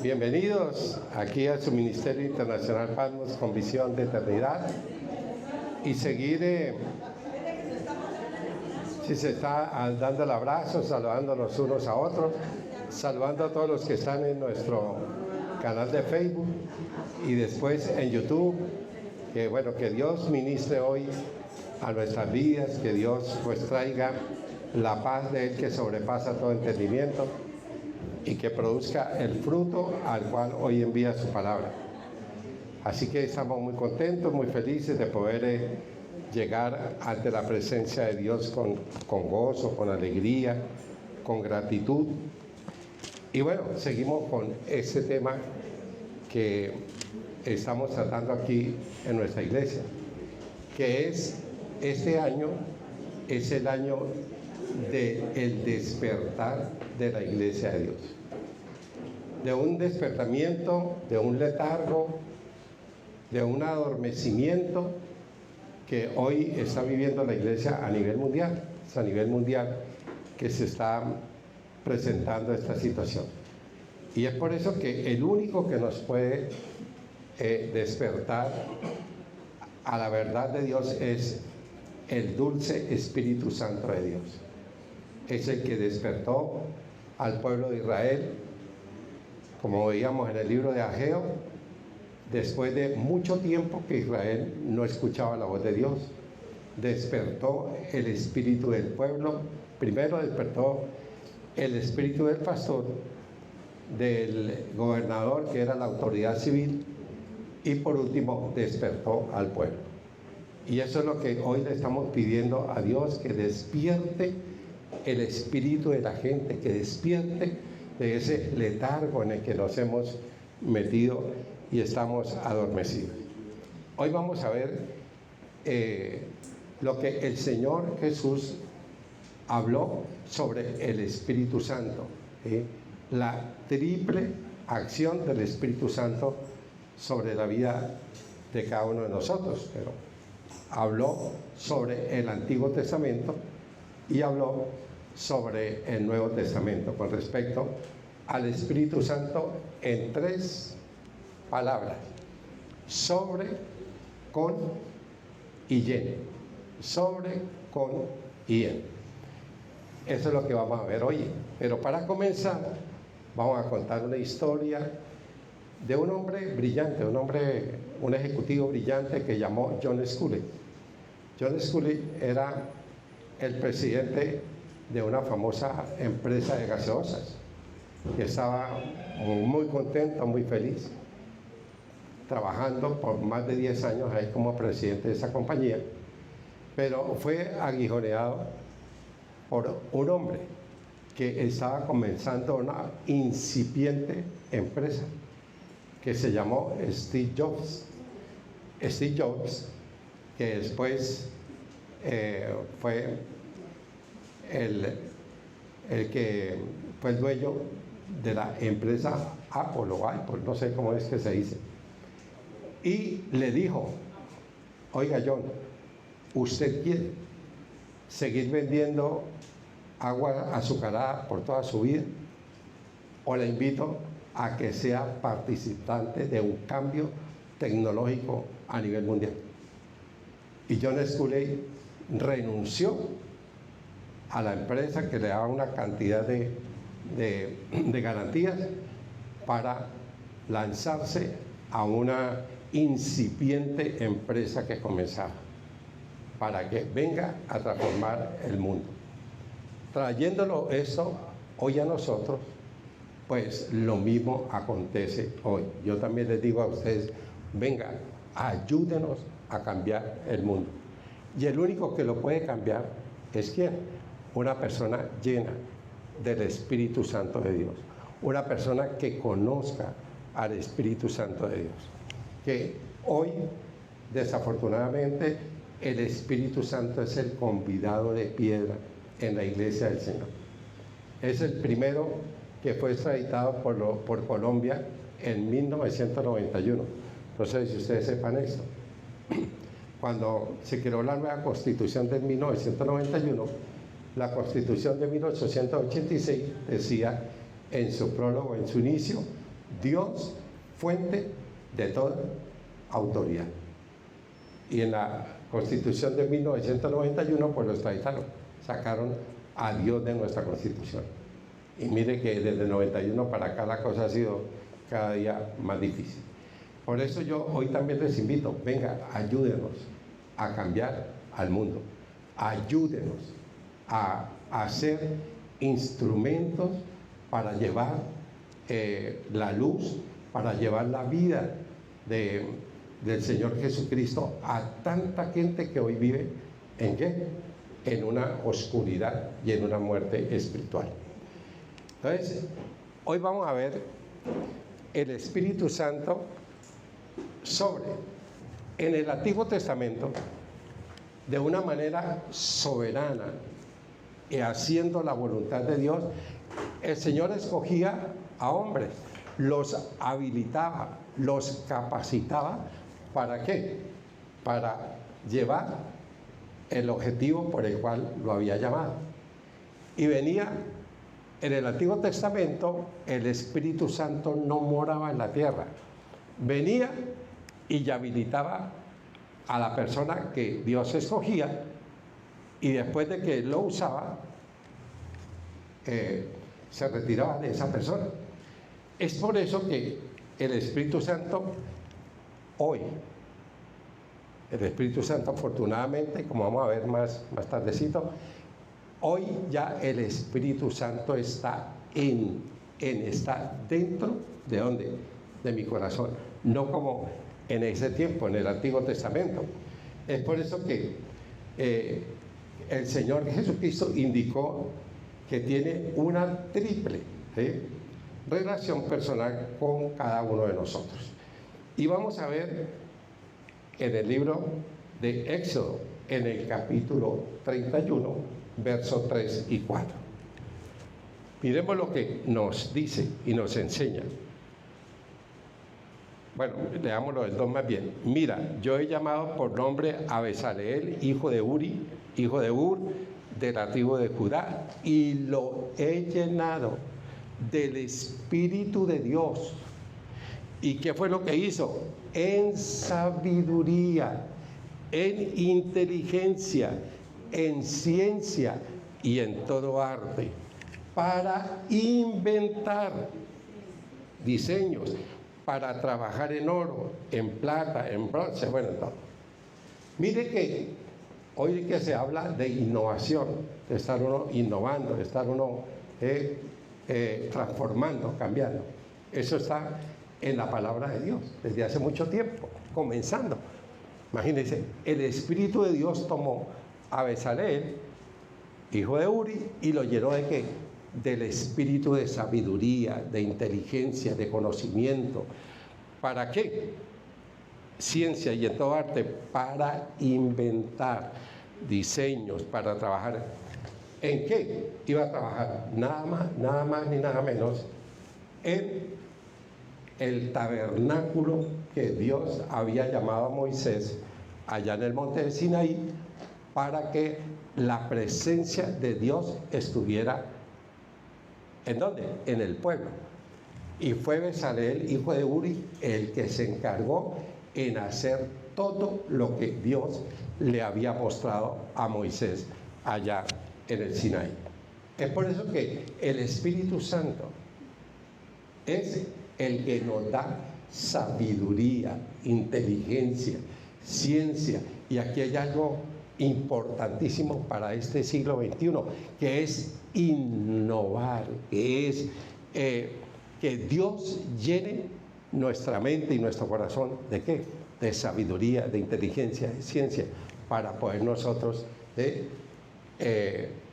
Bienvenidos aquí a su Ministerio Internacional Patmos con visión de eternidad y seguir, si se está dando el abrazo, saludándonos unos a otros, saludando a todos los que están en nuestro canal de Facebook y después en YouTube, que bueno, que Dios ministre hoy a nuestras vidas, que Dios pues traiga la paz de Él que sobrepasa todo entendimiento y que produzca el fruto al cual hoy envía su palabra. Así que estamos muy contentos, muy felices de poder llegar ante la presencia de Dios con gozo, con alegría, con gratitud. Y bueno, seguimos con este tema que estamos tratando aquí en nuestra iglesia, que es este año, es el año del despertar de la iglesia de Dios, de un despertamiento, de un letargo, de un adormecimiento que hoy está viviendo la iglesia a nivel mundial. Es a nivel mundial que se está presentando esta situación, y es por eso que el único que nos puede despertar a la verdad de Dios es el dulce Espíritu Santo de Dios. Es el que despertó al pueblo de Israel, como veíamos en el libro de Ageo, después de mucho tiempo que Israel no escuchaba la voz de Dios. Despertó el espíritu del pueblo. Primero despertó el espíritu del pastor, del gobernador, que era la autoridad civil, y por último despertó al pueblo. Y eso es lo que hoy le estamos pidiendo a Dios, que despierte el espíritu de la gente, que despierte de ese letargo en el que nos hemos metido y estamos adormecidos. Hoy vamos a ver lo que el Señor Jesús habló sobre el Espíritu Santo, la triple acción del Espíritu Santo sobre la vida de cada uno de nosotros. Pero habló sobre el Antiguo Testamento y habló sobre el Nuevo Testamento con respecto al Espíritu Santo en tres palabras: sobre, con y en. Sobre, con y en. Eso es lo que vamos a ver hoy. Pero para comenzar, vamos a contar una historia de un hombre brillante, un ejecutivo brillante que llamó John Sculley. John Sculley era el presidente de una famosa empresa de gaseosas, que estaba muy contento, muy feliz, trabajando por más de 10 años ahí como presidente de esa compañía, pero fue aguijoneado por un hombre que estaba comenzando una incipiente empresa que se llamó Steve Jobs. Steve Jobs, que después fue el que fue el dueño de la empresa Apple o Apple, no sé cómo es que se dice, y le dijo: oiga John, ¿usted quiere seguir vendiendo agua azucarada por toda su vida, o le invito a que sea participante de un cambio tecnológico a nivel mundial? Y John Sculley renunció a la empresa, que le daba una cantidad de garantías, para lanzarse a una incipiente empresa que comenzaba, para que venga a transformar el mundo. Trayéndolo eso hoy a nosotros, pues lo mismo acontece hoy. Yo también les digo a ustedes: venga, ayúdenos a cambiar el mundo. Y el único que lo puede cambiar es ¿quién? Una persona llena del Espíritu Santo de Dios, una persona que conozca al Espíritu Santo de Dios. Que hoy, desafortunadamente, el Espíritu Santo es el convidado de piedra en la iglesia del Señor. Es el primero que fue extraditado por Colombia en 1991. No sé si ustedes sepan esto. Cuando se creó la nueva Constitución de 1991, la Constitución de 1886 decía en su prólogo, en su inicio: Dios, fuente de toda autoridad. Y en la Constitución de 1991, pues los taitanos sacaron a Dios de nuestra Constitución. Y mire que desde el 91 para acá la cosa ha sido cada día más difícil. Por eso yo hoy también les invito, venga, ayúdenos a cambiar al mundo. Ayúdenos a hacer instrumentos para llevar la luz, para llevar la vida del Señor Jesucristo a tanta gente que hoy vive ¿en qué? En una oscuridad y en una muerte espiritual. Entonces, hoy vamos a ver el Espíritu Santo en el Antiguo Testamento, de una manera soberana y haciendo la voluntad de Dios. El Señor escogía a hombres, los habilitaba, los capacitaba. ¿Para qué? Para llevar el objetivo por el cual lo había llamado. Y venía, en el Antiguo Testamento, el Espíritu Santo no moraba en la tierra. Venía y habilitaba a la persona que Dios escogía, y después de que lo usaba, se retiraba de esa persona. Es por eso que el Espíritu Santo hoy, el Espíritu Santo afortunadamente, como vamos a ver más tardecito, hoy ya el Espíritu Santo está está dentro ¿de dónde? De mi corazón, no como en ese tiempo, en el Antiguo Testamento. Es por eso que el Señor Jesucristo indicó que tiene una triple relación personal con cada uno de nosotros. Y vamos a ver en el libro de Éxodo, en el capítulo 31, versos 3 y 4. Miremos lo que nos dice y nos enseña. Bueno, leámoslo del 2 más bien. Mira, yo he llamado por nombre a Besaleel, hijo de Uri, hijo de Ur, de la tribu de Judá, y lo he llenado del Espíritu de Dios. ¿Y qué fue lo que hizo? En sabiduría, en inteligencia, en ciencia y en todo arte, para inventar diseños, para trabajar en oro, en plata, en bronce, bueno, en todo. Mire que hoy que se habla de innovación, de estar uno innovando, de estar uno transformando, cambiando. Eso está en la palabra de Dios desde hace mucho tiempo, comenzando. Imagínense, el Espíritu de Dios tomó a Besaleel, hijo de Uri, y lo llenó ¿de qué? Del espíritu de sabiduría, de inteligencia, de conocimiento. ¿Para qué? Ciencia y en todo arte, para inventar diseños, para trabajar. ¿En qué iba a trabajar? Nada más ni nada menos en el tabernáculo que Dios había llamado a Moisés allá en el monte de Sinaí, para que la presencia de Dios estuviera ¿en dónde? En el pueblo. Y fue Besaleel, hijo de Uri, el que se encargó en hacer todo lo que Dios le había mostrado a Moisés allá en el Sinaí. Es por eso que el Espíritu Santo es el que nos da sabiduría, inteligencia, ciencia. Y aquí hay algo importantísimo para este siglo XXI, que es innovar, que es que Dios llene nuestra mente y nuestro corazón ¿de qué? De sabiduría, de inteligencia, de ciencia, para poder nosotros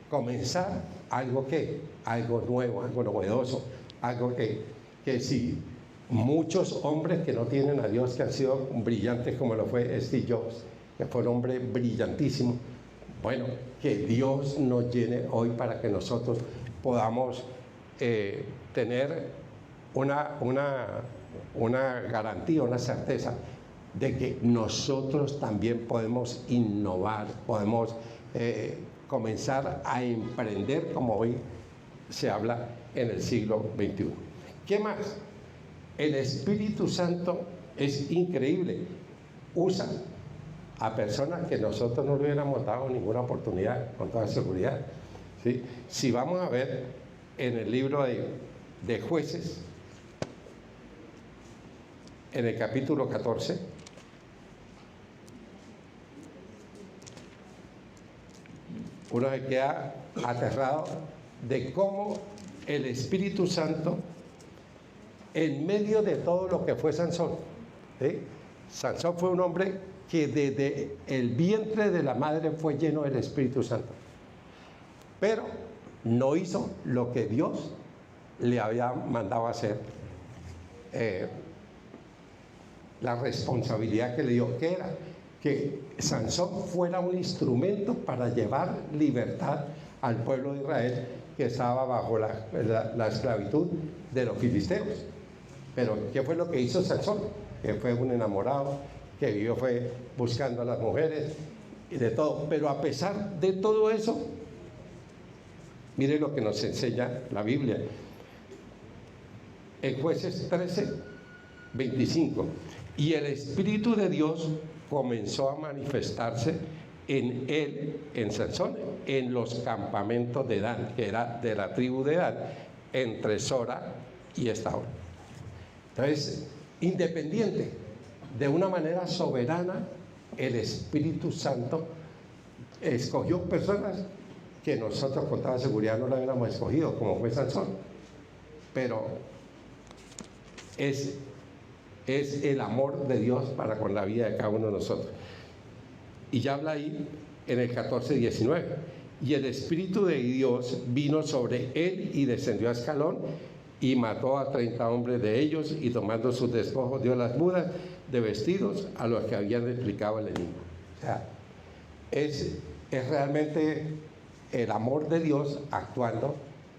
comenzar algo nuevo, algo novedoso, algo que si muchos hombres que no tienen a Dios, que han sido brillantes como lo fue Steve Jobs, que fue un hombre brillantísimo, bueno, que Dios nos llene hoy para que nosotros podamos tener una garantía, una certeza de que nosotros también podemos innovar, podemos comenzar a emprender como hoy se habla en el siglo XXI. ¿Qué más? El Espíritu Santo es increíble. Usa a personas que nosotros no le hubiéramos dado ninguna oportunidad, con toda seguridad. ¿Sí? Si vamos a ver en el libro de Jueces, en el capítulo 14, uno se queda aterrado de cómo el Espíritu Santo, en medio de todo lo que fue Sansón, ¿sí? Sansón fue un hombre que desde el vientre de la madre fue lleno del Espíritu Santo, pero no hizo lo que Dios le había mandado hacer, la responsabilidad que le dio, que era que Sansón fuera un instrumento para llevar libertad al pueblo de Israel que estaba bajo la esclavitud de los filisteos. Pero ¿qué fue lo que hizo Sansón? Que fue un enamorado, que vivió fue buscando a las mujeres y de todo. Pero a pesar de todo eso, mire lo que nos enseña la Biblia. En Jueces 13, 25. Y el Espíritu de Dios comenzó a manifestarse en él, en Sansón, en los campamentos de Dan, que era de la tribu de Dan, entre Sora y Estaol. Entonces, independiente, de una manera soberana, el Espíritu Santo escogió personas que nosotros con toda seguridad no la hubiéramos escogido, como fue Sansón. Pero es el amor de Dios para con la vida de cada uno de nosotros. Y ya habla ahí en el 14:19. Y el Espíritu de Dios vino sobre él y descendió a Escalón y mató a 30 hombres de ellos, y tomando sus despojos dio las mudas de vestidos a los que habían replicado el enemigo. O sea, es realmente el amor de Dios actuando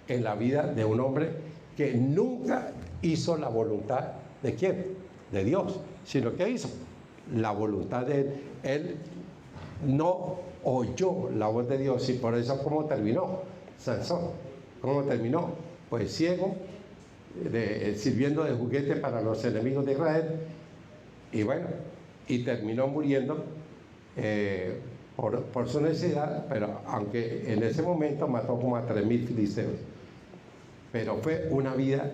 en la vida de un hombre que nunca hizo la voluntad ¿de quién? De Dios, sino que hizo la voluntad de él. Él no oyó la voz de Dios, y por eso ¿cómo terminó Sansón? ¿Cómo terminó? Pues ciego, sirviendo de juguete para los enemigos de Israel, y bueno, y terminó muriendo por su necesidad, pero aunque en ese momento mató como a 3.000 filisteos, pero fue una vida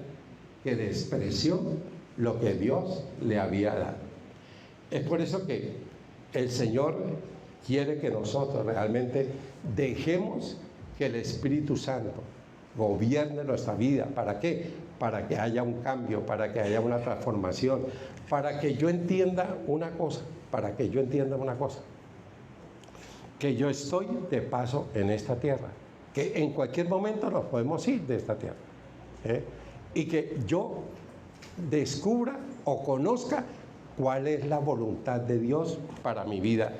que despreció lo que Dios le había dado. Es por eso que el Señor quiere que nosotros realmente dejemos que el Espíritu Santo gobierne nuestra vida. ¿Para qué? Para que haya un cambio, para que haya una transformación, para que yo entienda una cosa, que yo estoy de paso en esta tierra, que en cualquier momento nos podemos ir de esta tierra, y que yo descubra o conozca cuál es la voluntad de Dios para mi vida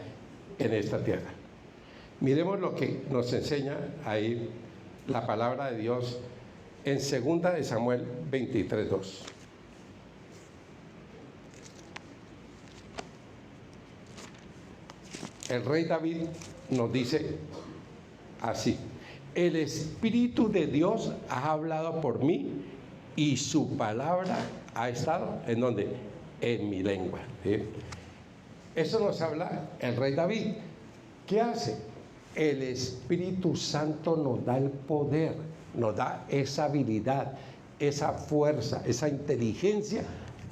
en esta tierra. Miremos lo que nos enseña ahí la palabra de Dios en 2 de Samuel 23:2. El rey David nos dice así: el Espíritu de Dios ha hablado por mí, y su palabra ha estado ¿en dónde? En mi lengua. ¿Sí? Eso nos habla el rey David. ¿Qué hace? El Espíritu Santo nos da el poder, nos da esa habilidad, esa fuerza, esa inteligencia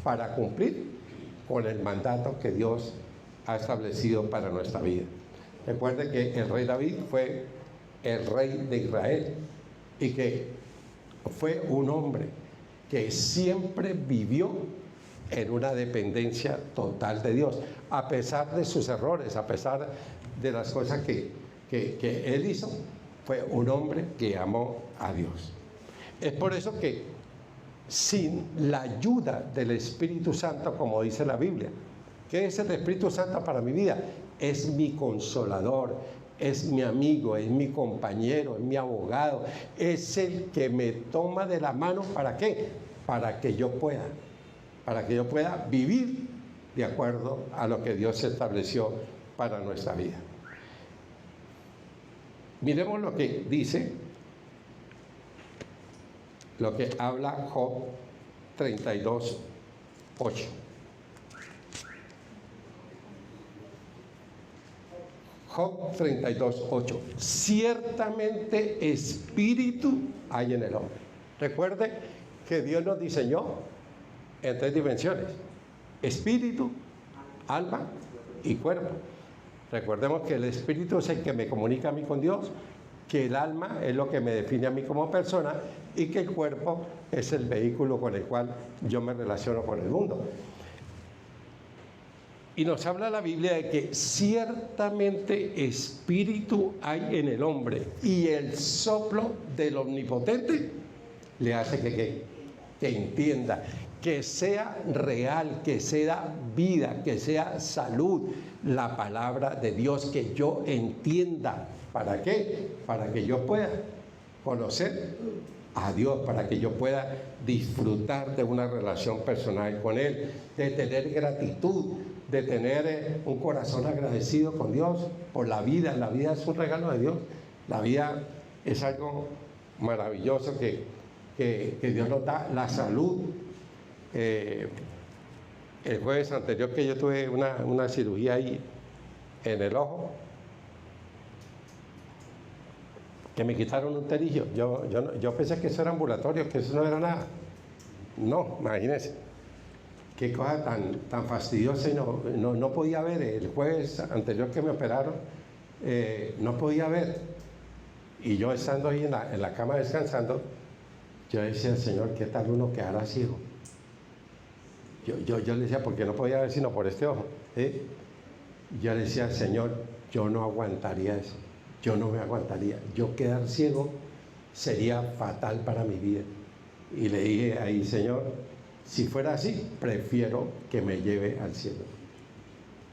para cumplir con el mandato que Dios ha establecido para nuestra vida. Recuerden que el rey David fue el rey de Israel, y que fue un hombre que siempre vivió en una dependencia total de Dios, a pesar de sus errores, a pesar de las cosas que él hizo. Fue un hombre que amó a Dios. Es por eso que sin la ayuda del Espíritu Santo, como dice la Biblia, ¿qué es el Espíritu Santo para mi vida? Es mi consolador, es mi amigo, es mi compañero, es mi abogado, es el que me toma de la mano. ¿Para qué? Para que yo pueda vivir de acuerdo a lo que Dios estableció para nuestra vida. Miremos lo que dice, lo que habla Job 32, 8. Job 32, 8. Ciertamente espíritu hay en el hombre. Recuerde que Dios nos diseñó en 3 dimensiones: espíritu, alma y cuerpo. Recordemos que el espíritu es el que me comunica a mí con Dios, que el alma es lo que me define a mí como persona y que el cuerpo es el vehículo con el cual yo me relaciono con el mundo. Y nos habla la Biblia de que ciertamente espíritu hay en el hombre y el soplo del Omnipotente le hace que entienda, que sea real, que sea vida, que sea salud, la palabra de Dios, que yo entienda. ¿Para qué? Para que yo pueda conocer a Dios, para que yo pueda disfrutar de una relación personal con Él, de tener gratitud, de tener un corazón agradecido con Dios por la vida. La vida es un regalo de Dios. La vida es algo maravilloso que Dios nos da. La salud. El jueves anterior que yo tuve una cirugía ahí en el ojo, que me quitaron un terillo. Yo pensé que eso era ambulatorio, que eso no era nada. No, imagínense. Qué cosa tan fastidiosa, y no podía ver. El jueves anterior que me operaron, no podía ver. Y yo estando ahí en la cama descansando, yo decía al Señor, ¿qué tal uno quedara ciego? Yo le decía, porque no podía ver sino por este ojo. Yo le decía al Señor, yo no aguantaría eso. Yo no me aguantaría. Yo quedar ciego sería fatal para mi vida. Y le dije ahí, Señor, si fuera así, prefiero que me lleve al cielo.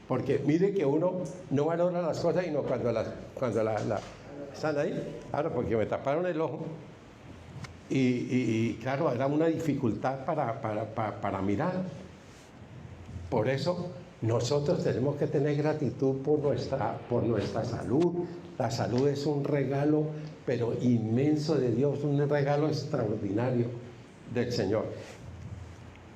Porque mire que uno no valora las cosas, sino cuando están ahí. Claro, porque me taparon el ojo. Y claro, era una dificultad para mirar. Por eso nosotros tenemos que tener gratitud por nuestra salud. La salud es un regalo, pero inmenso de Dios, un regalo extraordinario del Señor.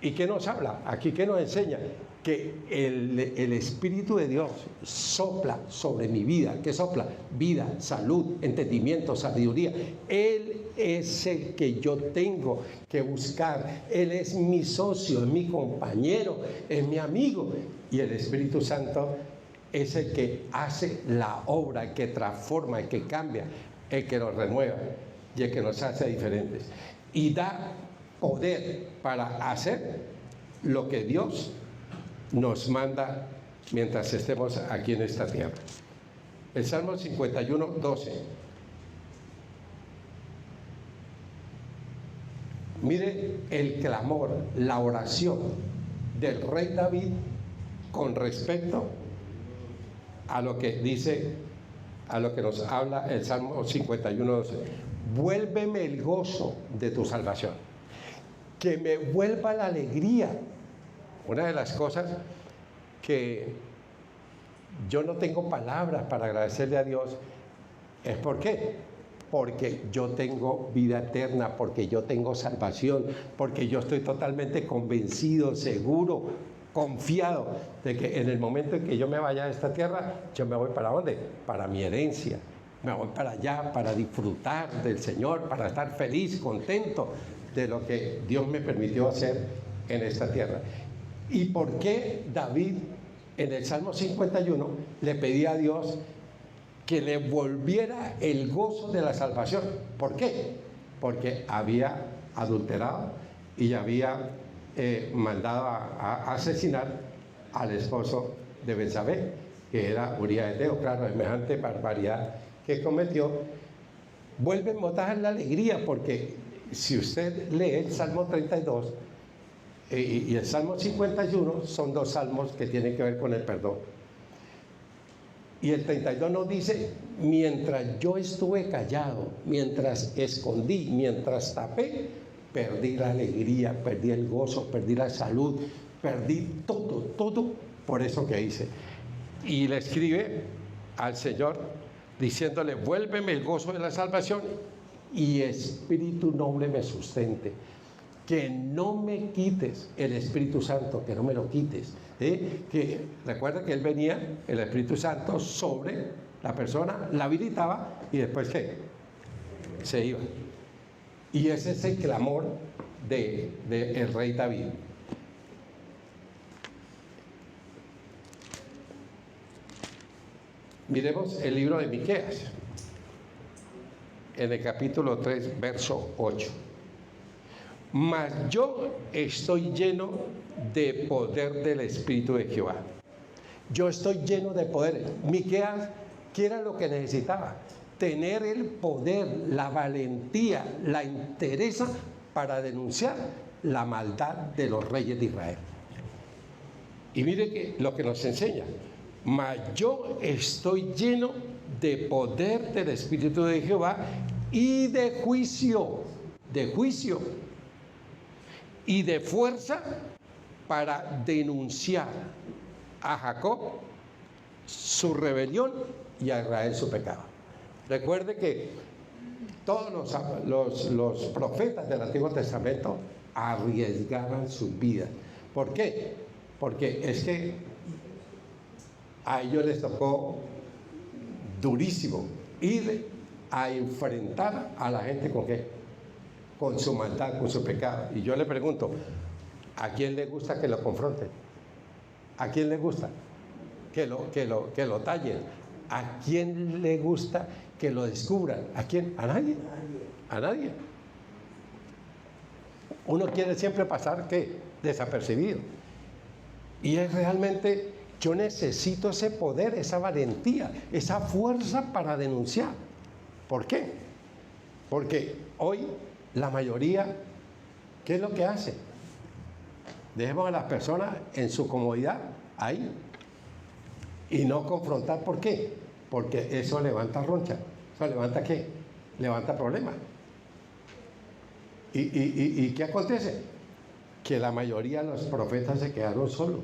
¿Y qué nos habla? Aquí, ¿qué nos enseña? Que el Espíritu de Dios sopla sobre mi vida. ¿Qué sopla? Vida, salud, entendimiento, sabiduría. Él es el que yo tengo que buscar. Él es mi socio, es mi compañero, es mi amigo. Y el Espíritu Santo es el que hace la obra, el que transforma, el que cambia, el que nos renueva y el que nos hace diferentes. Y da poder para hacer lo que Dios nos manda mientras estemos aquí en esta tierra. El Salmo 51, 12. Mire el clamor, la oración del rey David con respecto a lo que dice, a lo que nos habla el Salmo 51, 12. Vuélveme el gozo de tu salvación, que me vuelva la alegría. Una de las cosas que yo no tengo palabras para agradecerle a Dios es ¿por qué? Porque yo tengo vida eterna, porque yo tengo salvación, porque yo estoy totalmente convencido, seguro, confiado de que en el momento en que yo me vaya de esta tierra, yo me voy ¿para dónde? Para mi herencia. Me voy para allá para disfrutar del Señor, para estar feliz, contento de lo que Dios me permitió hacer en esta tierra. ¿Y por qué David en el Salmo 51 le pedía a Dios que le volviera el gozo de la salvación? ¿Por qué? Porque había adulterado y había mandado a asesinar al esposo de Betsabé, que era Uría de Eteo. Claro, semejante barbaridad que cometió. Vuelve a botar la alegría, porque si usted lee el Salmo 32 y el Salmo 51, son dos salmos que tienen que ver con el perdón. Y el 32 nos dice, mientras yo estuve callado, mientras escondí, mientras tapé, perdí la alegría, perdí el gozo, perdí la salud, perdí todo por eso que hice. Y le escribe al Señor diciéndole, vuélveme el gozo de la salvación y espíritu noble me sustente. que no me quites el Espíritu Santo, que no me lo quites. Que recuerda que él venía, el Espíritu Santo, sobre la persona, la habilitaba y después ¿qué? Se iba. Y ese es el clamor del rey David. Miremos el libro de Miqueas, en el capítulo 3, verso 8. Mas yo estoy lleno de poder del Espíritu de Jehová. Yo estoy lleno de poder. Miqueas, ¿qué era lo que necesitaba? Tener el poder, la valentía, la entereza para denunciar la maldad de los reyes de Israel. Y mire que lo que nos enseña. Mas yo estoy lleno de poder del Espíritu de Jehová y de juicio y de fuerza para denunciar a Jacob su rebelión y a Israel su pecado. Recuerde que todos los profetas del Antiguo Testamento arriesgaban sus vidas. ¿Por qué? Porque es que a ellos les tocó durísimo ir a enfrentar a la gente ¿con qué? Con su maldad, con su pecado. Y yo le pregunto, ¿a quién le gusta que lo confronten? ¿A quién le gusta que lo tallen? ¿A quién le gusta que lo descubran? ¿A quién? ¿A nadie? A nadie. Uno quiere siempre pasar ¿qué? Desapercibido. Y es realmente, yo necesito ese poder, esa valentía, esa fuerza para denunciar. ¿Por qué? Porque hoy la mayoría, ¿qué es lo que hace? Dejemos a las personas en su comodidad ahí y no confrontar. ¿Por qué? Porque eso levanta roncha. ¿Eso levanta qué? Levanta problemas. ¿Y qué acontece? Que la mayoría de los profetas se quedaron solos.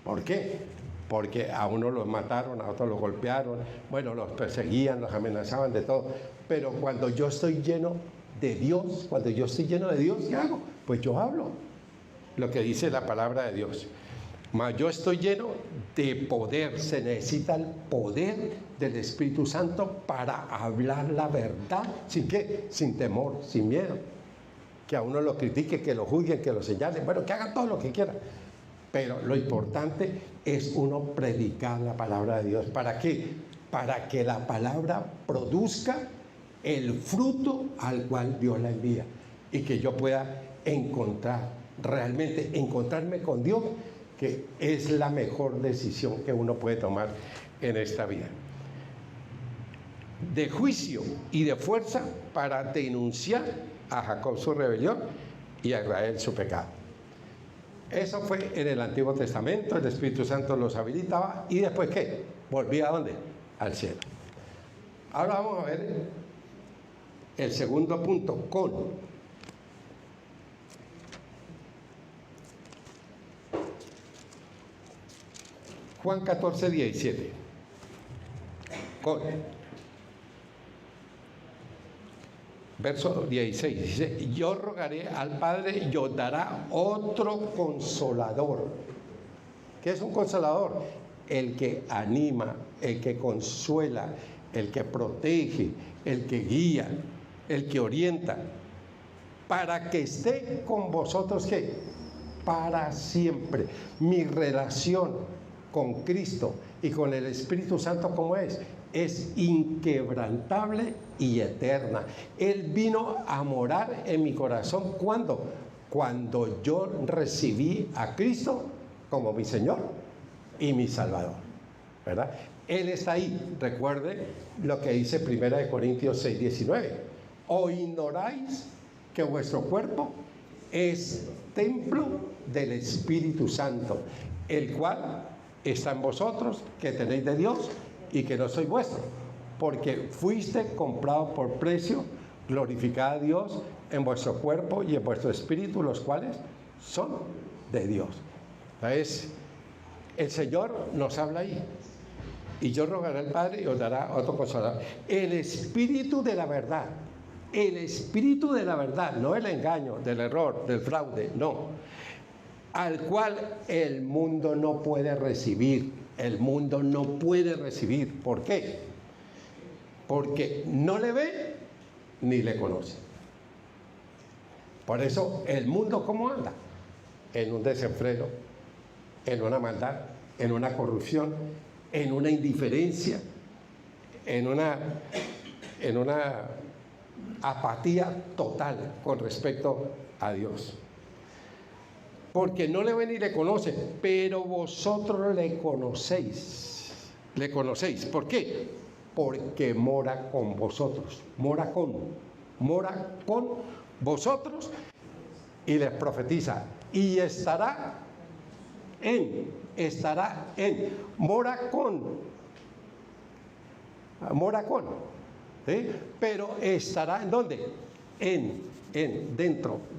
¿Por qué? Porque a unos los mataron, a otros los golpearon, bueno, los perseguían, los amenazaban de todo. Pero cuando yo estoy lleno de Dios, ¿qué hago? Pues yo hablo lo que dice la palabra de Dios. Mas yo estoy lleno de poder. Se necesita el poder del Espíritu Santo para hablar la verdad. ¿Sin qué? Sin temor, sin miedo. Que a uno lo critique, que lo juzguen, que lo señalen. Bueno, que hagan todo lo que quieran. Pero lo importante es uno predicar la palabra de Dios. ¿Para qué? Para que la palabra produzca el fruto al cual Dios la envía. Y que yo pueda realmente encontrarme con Dios, que es la mejor decisión que uno puede tomar en esta vida. De juicio y de fuerza para denunciar a Jacob su rebelión y a Israel su pecado. Eso fue en el Antiguo Testamento, el Espíritu Santo los habilitaba y después ¿qué? Volvía ¿a dónde? Al cielo. Ahora vamos a ver el segundo punto, con. Juan 14, 17. Con. Verso 16, dice, yo rogaré al Padre y os dará otro consolador. ¿Qué es un consolador? El que anima, el que consuela, el que protege, el que guía, el que orienta, para que esté con vosotros, ¿qué? Para siempre. Mi relación con Cristo y con el Espíritu Santo, ¿cómo es? Es inquebrantable y eterna. Él vino a morar en mi corazón. ¿Cuándo? Cuando yo recibí a Cristo como mi Señor y mi Salvador, ¿verdad? Él está ahí. Recuerde lo que dice 1 Corintios 6, 19. ¿O ignoráis que vuestro cuerpo es templo del Espíritu Santo, el cual está en vosotros, que tenéis de Dios y que no sois vuestro? Porque fuiste comprado por precio. Glorificad a Dios en vuestro cuerpo y en vuestro espíritu, los cuales son de Dios. Entonces, el Señor nos habla ahí. Y yo rogaré al Padre y os dará otro consolador. El Espíritu de la verdad. el espíritu de la verdad, no el engaño, del error, del fraude, no, al cual el mundo no puede recibir. El mundo no puede recibir. ¿Por qué? Porque no le ve ni le conoce. Por eso el mundo, ¿cómo anda? En un desenfreno, en una maldad, en una corrupción, en una indiferencia, en una apatía total con respecto a Dios. Porque no le ven ni le conocen, pero vosotros le conocéis. Le conocéis. ¿Por qué? Porque mora con vosotros. Mora con vosotros y les profetiza. Y estará en, mora con, ¿sí? Pero estará ¿en dónde?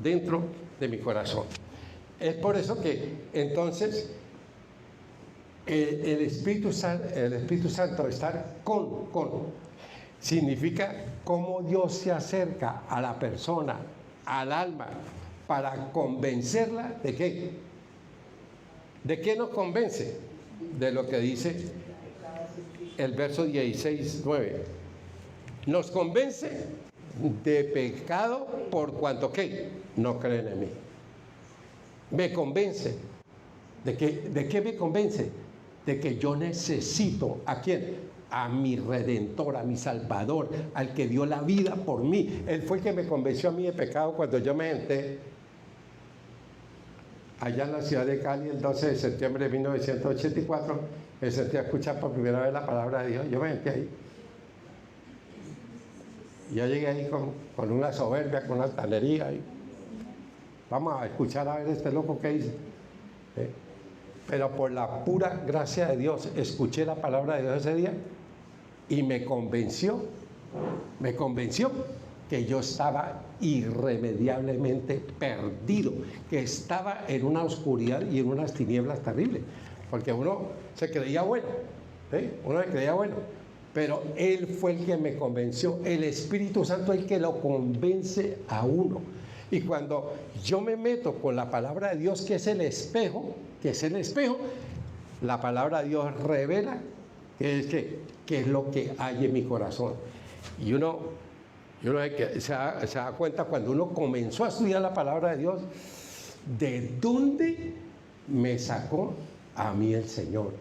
Dentro de mi corazón. Es por eso que entonces el Espíritu Santo estar con significa cómo Dios se acerca a la persona, al alma, para convencerla de qué. ¿De qué nos convence? De lo que dice el verso 16, 9. Nos convence de pecado por cuanto ¿qué? No creen en mí. Me convence. ¿De qué me convence? De que yo necesito, ¿a quién? A mi Redentor, a mi Salvador, al que dio la vida por mí. Él fue el que me convenció a mí de pecado cuando yo me senté allá en la ciudad de Cali el 12 de septiembre de 1984. Me senté a escuchar por primera vez la palabra de Dios. Yo me senté ahí. Yo llegué ahí con una soberbia, con una altanería. Vamos a escuchar a ver este loco que dice. Pero por la pura gracia de Dios escuché la palabra de Dios ese día y me convenció que yo estaba irremediablemente perdido, que estaba en una oscuridad y en unas tinieblas terribles, porque uno se creía bueno, pero Él fue el que me convenció. El Espíritu Santo es el que lo convence a uno. Y cuando yo me meto con la palabra de Dios, que es el espejo, la palabra de Dios revela qué es lo que hay en mi corazón. Y uno se da cuenta cuando uno comenzó a estudiar la palabra de Dios, ¿de dónde me sacó a mí el Señor?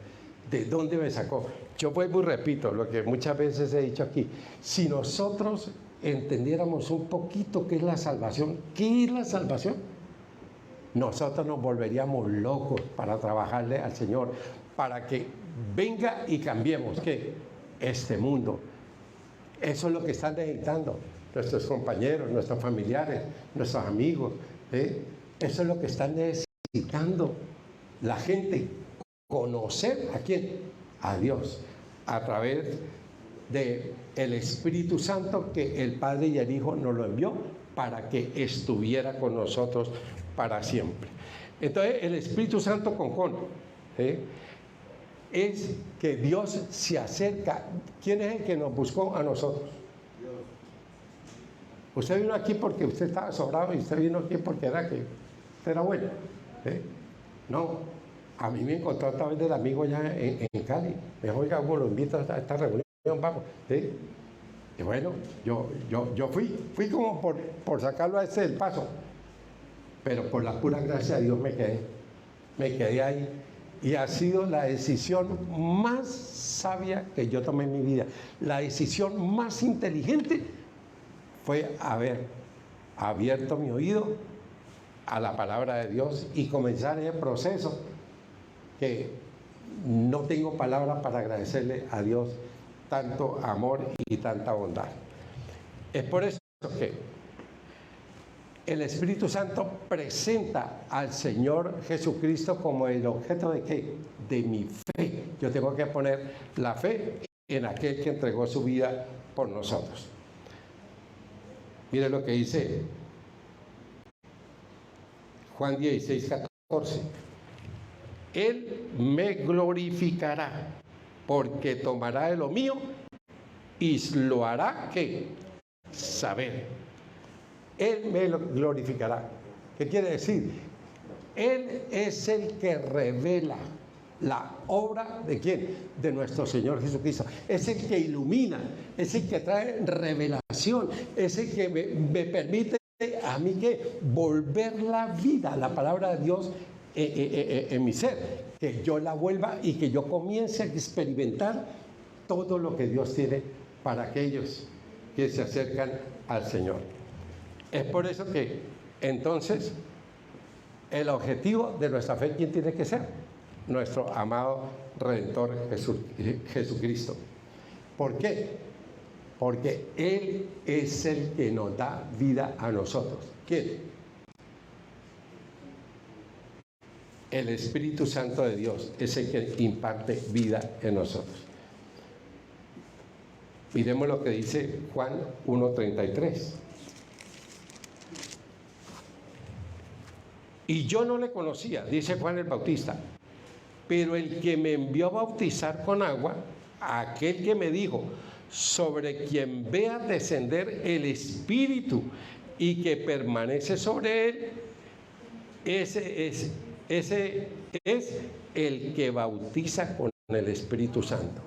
¿De dónde me sacó? Yo vuelvo y repito lo que muchas veces he dicho aquí. Si nosotros entendiéramos un poquito qué es la salvación, nosotros nos volveríamos locos para trabajarle al Señor, para que venga y cambiemos ¿qué? Este mundo. Eso es lo que están necesitando nuestros compañeros, nuestros familiares, nuestros amigos. Eso es lo que están necesitando la gente, conocer a quién, a Dios, a través del Espíritu Santo que el Padre y el Hijo nos lo envió para que estuviera con nosotros para siempre. Entonces el Espíritu Santo es que Dios se acerca. ¿Quién es el que nos buscó a nosotros? Dios. Usted vino aquí porque usted estaba sobrado y usted vino aquí porque era bueno. No, a mí me encontró a través del amigo allá en Cali. Me dijo, oiga, Hugo, lo invito a esta reunión, vamos. Y bueno, yo fui como por sacarlo a ese del paso, pero por la pura gracia de Dios me quedé ahí. Y ha sido la decisión más sabia que yo tomé en mi vida. La decisión más inteligente fue haber abierto mi oído a la palabra de Dios y comenzar ese proceso que no tengo palabras para agradecerle a Dios tanto amor y tanta bondad. Es por eso que el Espíritu Santo presenta al Señor Jesucristo como el objeto de ¿qué? De mi fe. Yo tengo que poner la fe en aquel que entregó su vida por nosotros. Mire lo que dice Juan 16, 14. Él me glorificará porque tomará de lo mío y lo hará ¿qué? Saber. Él me lo glorificará. ¿Qué quiere decir? Él es el que revela la obra ¿de quién? De nuestro Señor Jesucristo. Es el que ilumina, es el que trae revelación, es el que me permite a mí que volver la vida, la palabra de Dios en mi ser, que yo la vuelva y que yo comience a experimentar todo lo que Dios tiene para aquellos que se acercan al Señor. Es por eso que entonces el objetivo de nuestra fe, ¿quién tiene que ser? Nuestro amado Redentor Jesucristo. ¿Por qué? Porque Él es el que nos da vida a nosotros. ¿Quién? El Espíritu Santo de Dios es el que imparte vida en nosotros. Miremos lo que dice Juan 1:33. Y yo no le conocía, dice Juan el Bautista, pero el que me envió a bautizar con agua, aquel que me dijo, sobre quien vea descender el Espíritu y que permanece sobre él, ese es el que bautiza con el Espíritu Santo.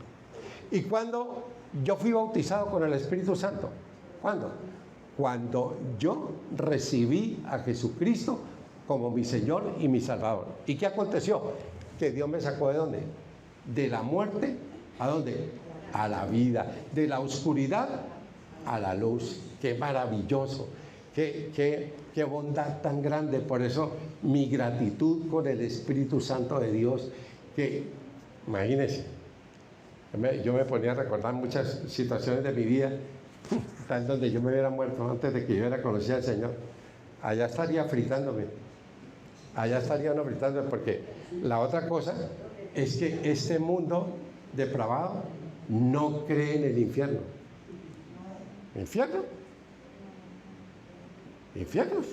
¿Y cuándo yo fui bautizado con el Espíritu Santo? ¿Cuándo? Cuando yo recibí a Jesucristo como mi Señor y mi Salvador. ¿Y qué aconteció? Que Dios me sacó ¿de dónde? De la muerte, ¿a dónde? A la vida. De la oscuridad a la luz. ¡Qué maravilloso! ¡Qué bondad tan grande! Por eso mi gratitud con el Espíritu Santo de Dios, que, imagínense, yo me ponía a recordar muchas situaciones de mi vida, tal donde yo me hubiera muerto antes de que yo hubiera conocido al Señor. Allá estaría fritándome. Allá estaría uno fritándome, porque la otra cosa es que este mundo depravado no cree en el infierno. ¿Infierno? ¿Infiernos?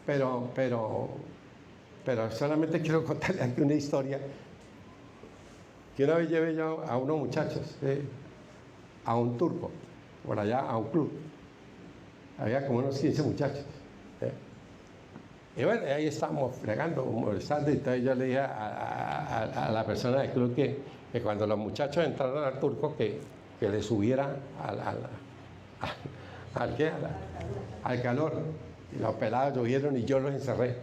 Pero solamente quiero contarle aquí una historia. Que una vez llevé yo a unos muchachos a un turco, por allá a un club. Había como unos 15 muchachos. Y bueno, ahí estábamos fregando, molestando, y entonces yo le dije a la persona del club que cuando los muchachos entraron al turco, que le subiera al calor. Y los pelados llovieron y yo los encerré.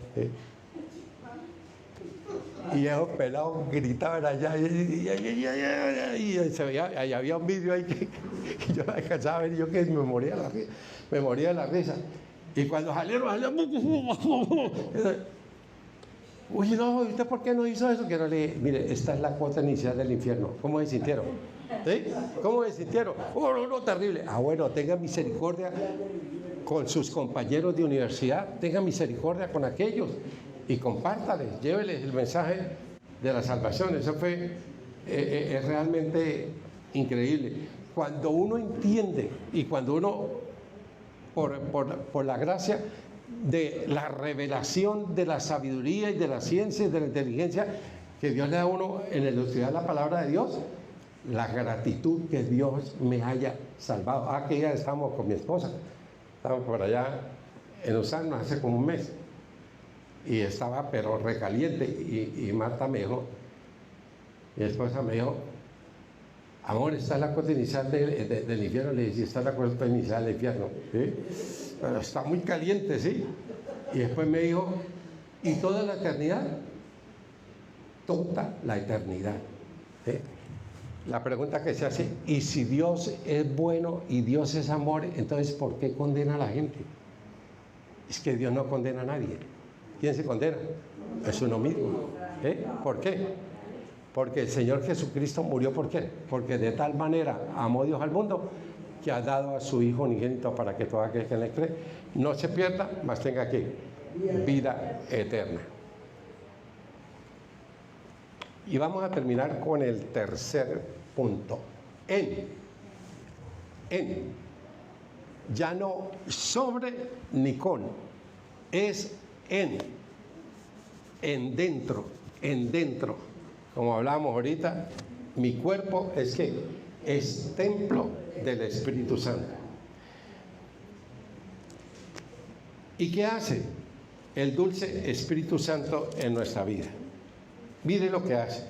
Y esos pelados gritaban allá, y se veía, ahí había un vídeo ahí que yo no alcanzaba a ver, y yo que me moría de la risa. Y cuando salieron, uy, no, ¿usted por qué no hizo eso? Que no le dije, mire, esta es la cuota inicial del infierno. ¿Cómo se sintieron? ¿Sí? ¿Cómo se sintieron? Oh, no, terrible. Ah, bueno, tenga misericordia con sus compañeros de universidad, tenga misericordia con aquellos y compártales, lléveles el mensaje de la salvación. Eso es realmente increíble. Cuando uno entiende y cuando uno, por la gracia de la revelación de la sabiduría y de la ciencia y de la inteligencia que Dios le da a uno en el estudiar la palabra de Dios, la gratitud que Dios me haya salvado. Que ya estamos con mi esposa, estamos por allá en Usana hace como un mes, y estaba pero recaliente, y Marta me dijo, mi esposa me dijo, amor, ¿está la cuota inicial del infierno? Le dije, sí, está la cuota inicial del infierno. ¿Sí? Pero está muy caliente, ¿sí? Y después me dijo, ¿y toda la eternidad? Toda la eternidad. ¿Sí? La pregunta que se hace, ¿y si Dios es bueno y Dios es amor, entonces por qué condena a la gente? Es que Dios no condena a nadie. ¿Quién se condena? Es uno mismo. ¿Por qué? Porque el Señor Jesucristo murió, ¿por qué? Porque de tal manera amó Dios al mundo que ha dado a su Hijo unigénito para que todo aquel que en él cree no se pierda, mas tenga ¿qué? Vida eterna. Y vamos a terminar con el tercer punto. Ya no sobre ni con, es en dentro. Como hablábamos ahorita, mi cuerpo es templo del Espíritu Santo. ¿Y qué hace el dulce Espíritu Santo en nuestra vida? Mire lo que hace.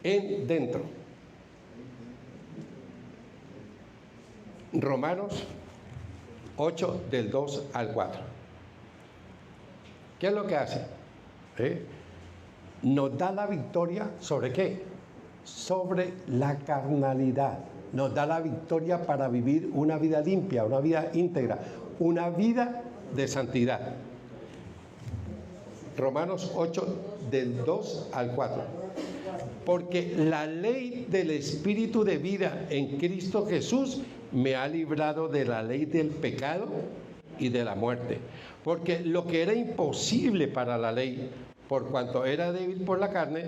Dentro. Romanos 8, del 2 al 4. ¿Qué es lo que hace? Nos da la victoria ¿sobre qué? Sobre la carnalidad. Nos da la victoria para vivir una vida limpia, una vida íntegra, una vida de santidad. Romanos 8, del 2 al 4. Porque la ley del Espíritu de vida en Cristo Jesús me ha librado de la ley del pecado y de la muerte. Porque lo que era imposible para la ley, por cuanto era débil por la carne,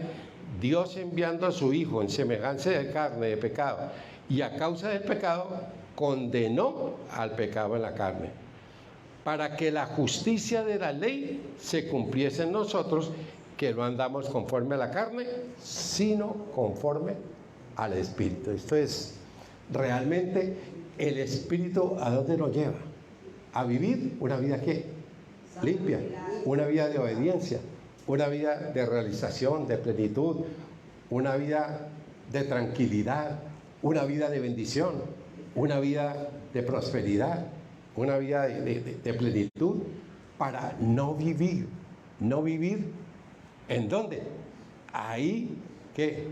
Dios enviando a su Hijo en semejanza de carne, de pecado, y a causa del pecado, condenó al pecado en la carne, para que la justicia de la ley se cumpliese en nosotros, que no andamos conforme a la carne, sino conforme al Espíritu. Esto es realmente el Espíritu, ¿a dónde nos lleva? A vivir una vida ¿qué? Limpia, una vida de obediencia, una vida de realización, de plenitud, una vida de tranquilidad, una vida de bendición, una vida de prosperidad, una vida de plenitud, para no vivir ¿en dónde? Ahí que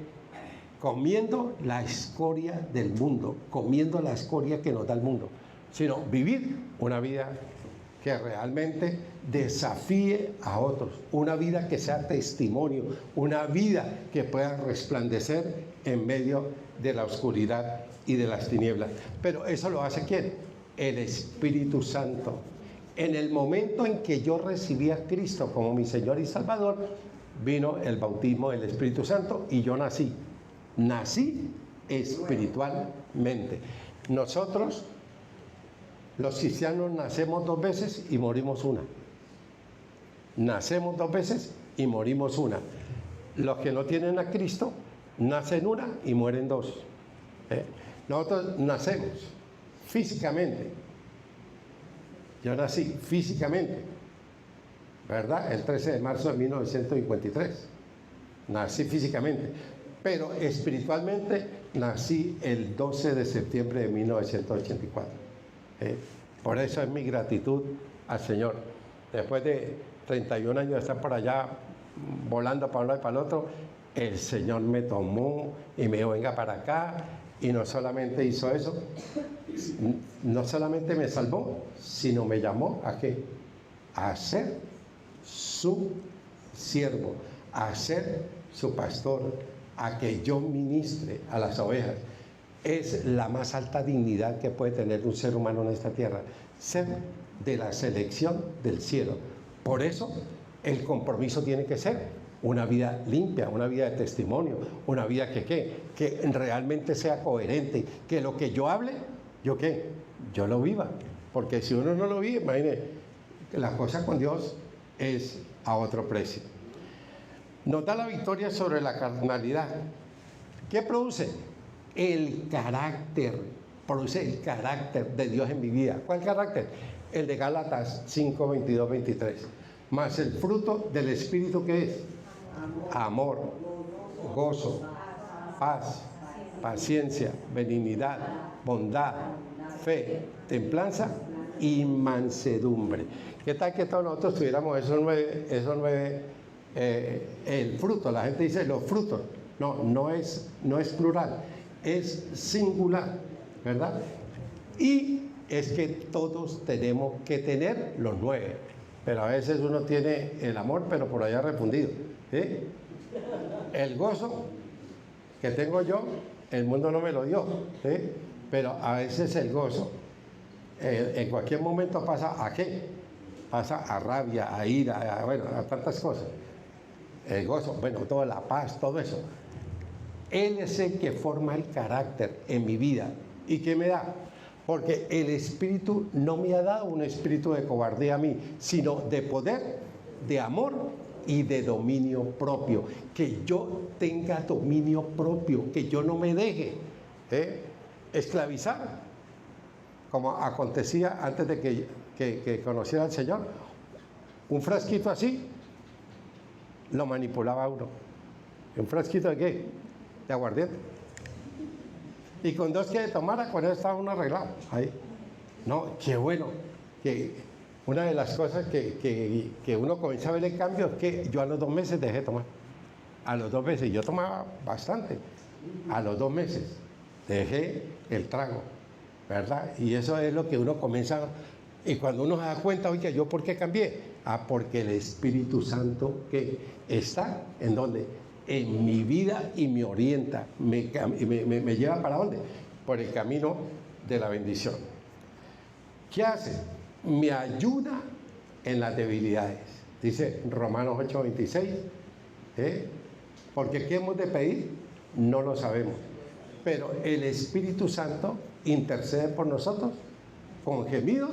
comiendo la escoria del mundo, comiendo la escoria que nos da el mundo, sino vivir una vida que realmente desafíe a otros, una vida que sea testimonio, una vida que pueda resplandecer en medio de la oscuridad y de las tinieblas. Pero eso lo hace ¿quién? El Espíritu Santo. En el momento en que yo recibí a Cristo como mi Señor y Salvador, vino el bautismo del Espíritu Santo y yo nací espiritualmente. Nosotros, los cristianos, nacemos 2 veces y morimos una. Nacemos 2 veces y morimos una. Los que no tienen a Cristo, nacen una y mueren 2. Nosotros nacemos físicamente. Yo nací físicamente, ¿verdad? El 13 de marzo de 1953. Nací físicamente. Pero espiritualmente nací el 12 de septiembre de 1984. Por eso es mi gratitud al Señor. Después de 31 años de estar por allá volando para un lado y para el otro, el Señor me tomó y me dijo, venga para acá. Y no solamente hizo eso, no solamente me salvó, sino me llamó ¿a qué? A ser su siervo, a ser su pastor, a que yo ministre a las ovejas. Es la más alta dignidad que puede tener un ser humano en esta tierra, ser de la selección del cielo. Por eso el compromiso tiene que ser una vida limpia, una vida de testimonio, una vida que realmente sea coherente, que lo que yo hable, yo lo viva. Porque si uno no lo vive, imagínese, la cosa con Dios es a otro precio. Nos da la victoria sobre la carnalidad. ¿Qué produce? El carácter. Produce el carácter de Dios en mi vida. ¿Cuál carácter? El de Gálatas 5, 22, 23. Más el fruto del Espíritu, ¿qué es? Amor, gozo, paz, paciencia, benignidad, bondad, fe, templanza y mansedumbre. ¿Qué tal que todos nosotros tuviéramos esos nueve el fruto? La gente dice los frutos. No es plural, es singular, ¿verdad? Y es que todos tenemos que tener los 9, pero a veces uno tiene el amor, pero por allá refundido, ¿sí? El gozo que tengo yo, el mundo no me lo dio, ¿sí? Pero a veces el gozo, en cualquier momento pasa ¿a qué? Pasa a rabia, a ira, a tantas cosas. El gozo, toda la paz, todo eso. Él es el que forma el carácter en mi vida. ¿Y qué me da? Porque el Espíritu no me ha dado un espíritu de cobardía a mí, sino de poder, de amor y de dominio propio. Que yo tenga dominio propio, que yo no me deje esclavizar como acontecía antes de que conociera al Señor. Un frasquito así lo manipulaba uno. ¿Un frasquito de qué? De aguardiente. Y con 2 que tomara, con eso estaba uno arreglado. Ahí. No, qué bueno. Que una de las cosas que uno comienza a ver el cambio es que yo a los 2 meses dejé de tomar. A los 2 meses, yo tomaba bastante. A los 2 meses dejé el trago, ¿verdad? Y eso es lo que uno comienza. Y cuando uno se da cuenta, oye, ¿yo por qué cambié? Porque el Espíritu Santo que está, ¿en dónde? En mi vida y me orienta, me lleva ¿para dónde? Por el camino de la bendición. ¿Qué hace? Me ayuda en las debilidades. Dice Romanos 8:26, porque ¿qué hemos de pedir? No lo sabemos. Pero el Espíritu Santo intercede por nosotros con gemidos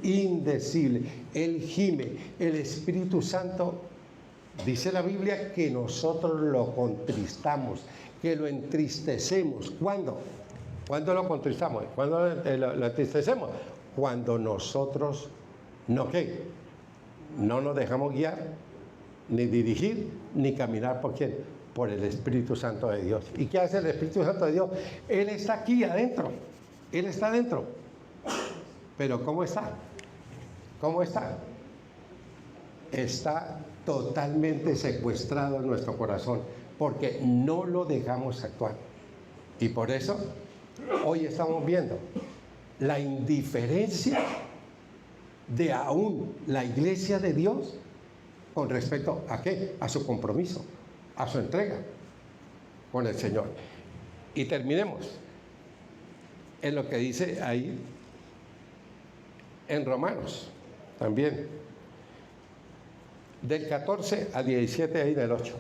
indecibles. Él gime. El Espíritu Santo, dice la Biblia, que nosotros lo contristamos, que lo entristecemos. ¿Cuándo? ¿Cuándo lo contristamos? ¿Cuándo lo entristecemos? Cuando nosotros no nos dejamos guiar, ni dirigir, ni caminar por quién, por el Espíritu Santo de Dios. ¿Y qué hace el Espíritu Santo de Dios? Él está aquí adentro, Él está adentro. Pero ¿cómo está? ¿Cómo está? Está totalmente secuestrado en nuestro corazón, porque no lo dejamos actuar. Y por eso hoy estamos viendo la indiferencia de aún la iglesia de Dios con respecto a qué, a su compromiso, a su entrega con el Señor. Y terminemos en lo que dice ahí en Romanos también, del 14 al 17, ahí en el 8.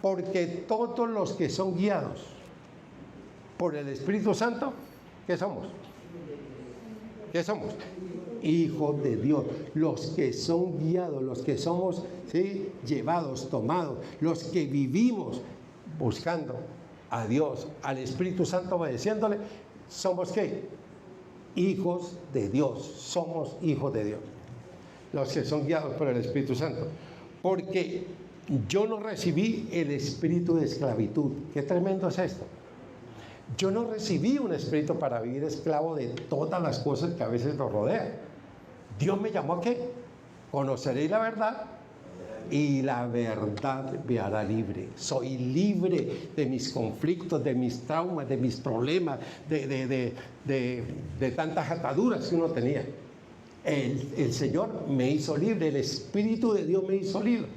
Porque todos los que son guiados por el Espíritu Santo, ¿qué somos? ¿Qué somos? Hijos de Dios. Los que son guiados, los que somos, ¿sí?, llevados, tomados, los que vivimos buscando a Dios, al Espíritu Santo, obedeciéndole, ¿somos qué? Hijos de Dios. Somos hijos de Dios. Los que son guiados por el Espíritu Santo. Porque yo no recibí el espíritu de esclavitud. Qué tremendo es esto. Yo no recibí un espíritu para vivir esclavo de todas las cosas que a veces nos rodean. Dios me llamó a qué? Conoceréis la verdad y la verdad me hará libre. Soy libre de mis conflictos, de mis traumas, de mis problemas, de tantas ataduras que uno tenía. El Señor me hizo libre, el Espíritu de Dios me hizo libre.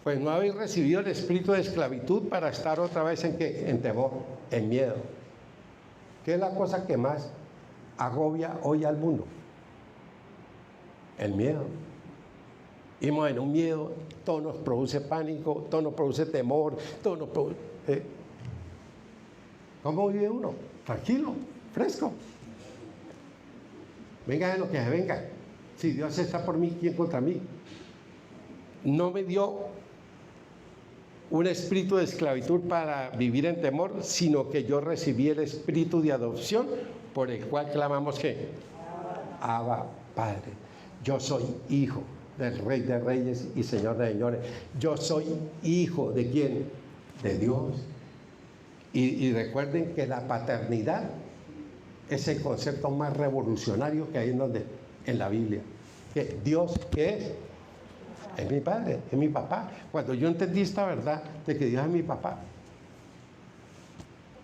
Pues no habéis recibido el espíritu de esclavitud para estar otra vez en ¿qué? En temor, en miedo. ¿Qué es la cosa que más agobia hoy al mundo? El miedo. Y bueno, un miedo, todo nos produce pánico, todo nos produce temor, todo nos produce... ¿Cómo vive uno? Tranquilo, fresco. Venga de lo que se venga. Si Dios está por mí, ¿quién contra mí? No me dio un espíritu de esclavitud para vivir en temor, sino que yo recibí el espíritu de adopción, por el cual clamamos ¿qué? Abba, Padre. Yo soy hijo del Rey de Reyes y Señor de Señores. Yo soy hijo ¿de quién? De Dios. Y recuerden que la paternidad es el concepto más revolucionario que hay en la Biblia. Que Dios, ¿qué es? Es mi padre, es mi papá. Cuando yo entendí esta verdad de que Dios es mi papá,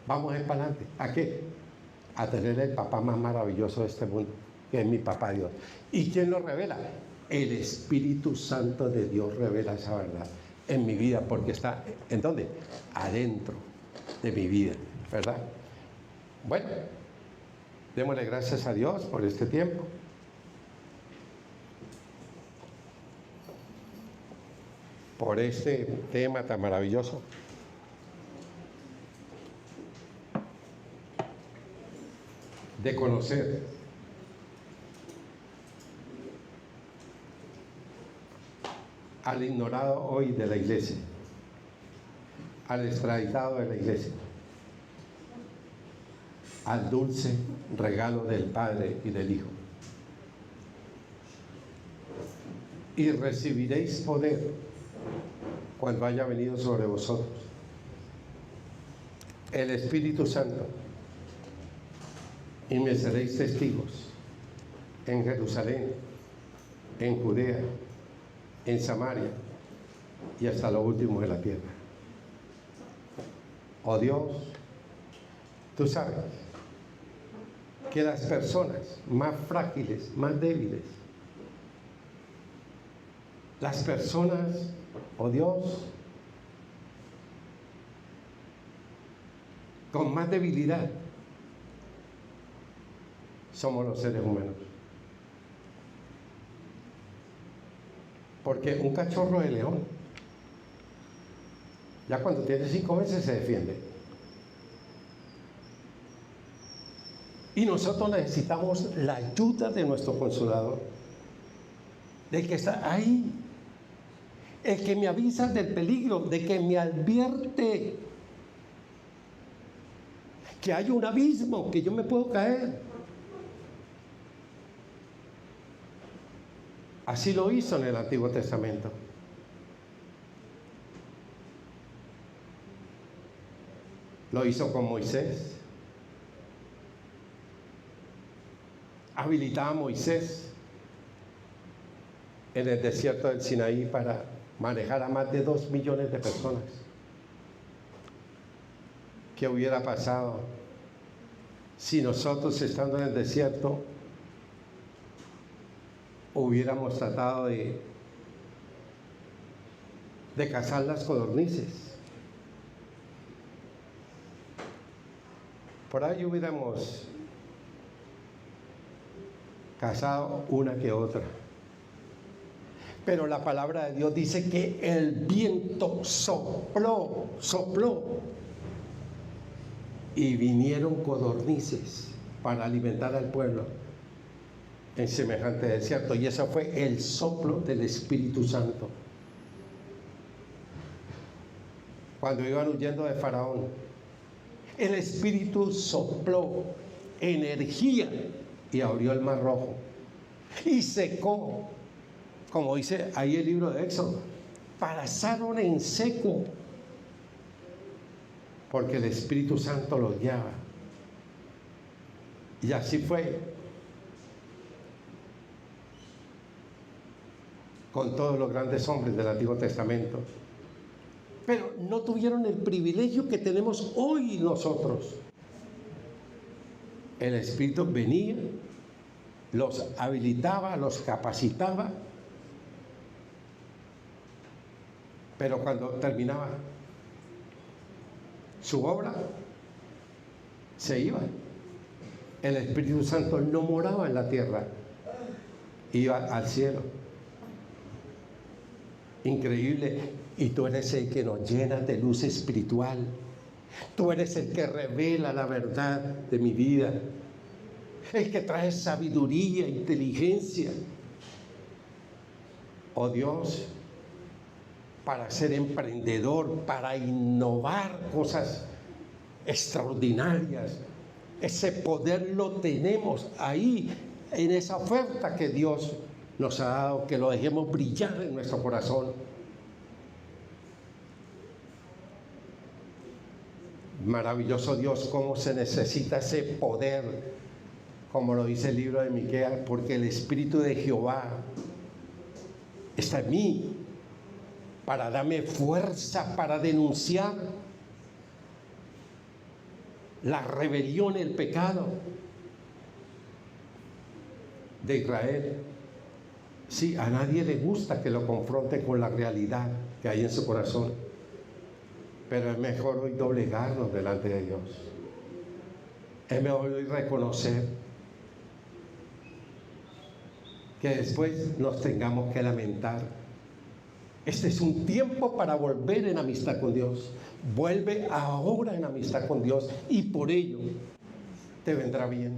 vamos a ir para adelante. ¿A qué? A tener el papá más maravilloso de este mundo, que es mi papá Dios. ¿Y quién lo revela? El Espíritu Santo de Dios revela esa verdad en mi vida, porque está, ¿en dónde? Adentro de mi vida, ¿verdad? Bueno, démosle gracias a Dios por este tiempo. Por este tema tan maravilloso. De conocer al ignorado hoy de la iglesia, al extraditado de la iglesia. al dulce regalo del Padre y del Hijo. Y recibiréis poder cuando haya venido sobre vosotros el Espíritu Santo, y me seréis testigos en Jerusalén, en Judea, en Samaria y hasta lo último de la tierra. Oh Dios, tú sabes que las personas más frágiles, más débiles, las personas, oh Dios, con más debilidad, somos los seres humanos. Porque un cachorro de león, ya cuando tiene 5 meses se defiende. Y nosotros necesitamos la ayuda de nuestro Consolador, del que está ahí, el que me avisa del peligro, de que me advierte que hay un abismo, que yo me puedo caer. Así lo hizo en el Antiguo Testamento. Lo hizo con Moisés. Habilitaba a Moisés en el desierto del Sinaí para manejar a más de 2 millones de personas. ¿Qué hubiera pasado si nosotros, estando en el desierto, hubiéramos tratado de cazar las codornices? Por ahí hubiéramos cazado una que otra. Pero la palabra de Dios dice que el viento sopló y vinieron codornices para alimentar al pueblo en semejante desierto. Y eso fue el soplo del Espíritu Santo. Cuando iban huyendo de Faraón, el Espíritu sopló energía y abrió el Mar Rojo y secó, como dice ahí el libro de Éxodo, pasaron en seco, porque el Espíritu Santo los guiaba. Y así fue con todos los grandes hombres del Antiguo Testamento. Pero no tuvieron el privilegio que tenemos hoy nosotros. El Espíritu venía, los habilitaba, los capacitaba, pero cuando terminaba su obra, se iba. El Espíritu Santo no moraba en la tierra, iba al cielo. Increíble. Y tú eres el que nos llena de luz espiritual. Tú eres el que revela la verdad de mi vida, el que trae sabiduría, inteligencia. Oh Dios, para ser emprendedor, para innovar cosas extraordinarias. Ese poder lo tenemos ahí, en esa oferta que Dios nos ha dado, que lo dejemos brillar en nuestro corazón. Maravilloso Dios, cómo se necesita ese poder, como lo dice el libro de Miqueas, porque el Espíritu de Jehová está en mí para darme fuerza para denunciar la rebelión, el pecado de Israel. Sí, a nadie le gusta que lo confronte con la realidad que hay en su corazón, pero es mejor hoy doblegarnos delante de Dios. Es mejor hoy reconocer que después nos tengamos que lamentar. Este es un tiempo para volver en amistad con Dios. Vuelve ahora en amistad con Dios y por ello te vendrá bien.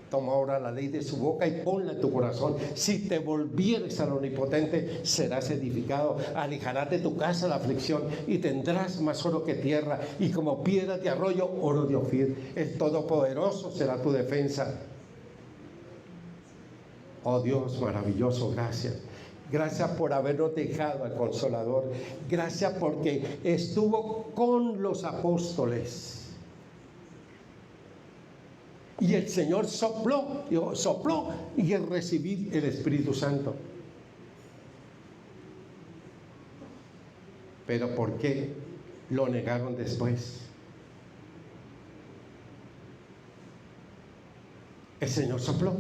Toma ahora la ley de su boca y ponla en tu corazón. Si te volvieres al Omnipotente, serás edificado. Alejarás de tu casa la aflicción y tendrás más oro que tierra. Y como piedras de arroyo, oro de Ofir. El Todopoderoso será tu defensa. Oh Dios maravilloso, gracias. Gracias por habernos dejado al Consolador. Gracias porque estuvo con los apóstoles. Y el Señor sopló y recibí el Espíritu Santo. Pero ¿por qué lo negaron después? El Señor sopló.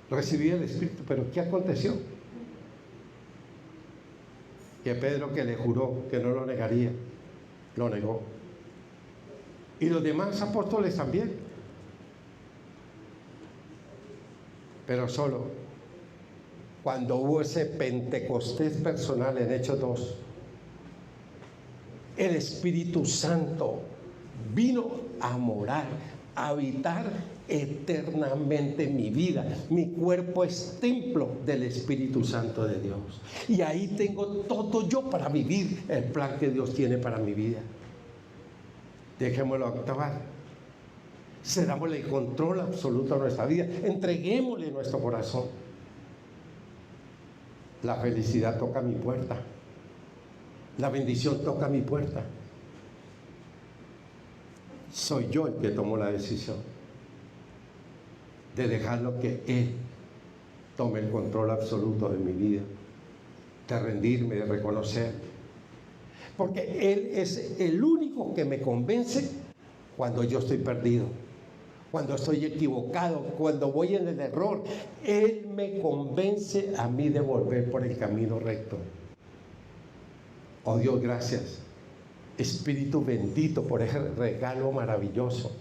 Recibí el Espíritu, pero ¿qué aconteció? Que Pedro, que le juró que no lo negaría, lo negó. Y los demás apóstoles también. Pero solo cuando hubo ese Pentecostés personal en Hechos 2, el Espíritu Santo vino a morar, a habitar eternamente en mi vida. Mi cuerpo es templo del Espíritu Santo de Dios. Y ahí tengo todo yo para vivir el plan que Dios tiene para mi vida. Dejémoslo actuar. Cedámosle el control absoluto a nuestra vida. Entreguémosle nuestro corazón. La felicidad toca mi puerta. La bendición toca mi puerta. Soy yo el que tomo la decisión de dejarlo que Él tome el control absoluto de mi vida, de rendirme, de reconocer. Porque Él es el único que me convence cuando yo estoy perdido, cuando estoy equivocado, cuando voy en el error. Él me convence a mí de volver por el camino recto. Oh Dios, gracias. Espíritu bendito por ese regalo maravilloso,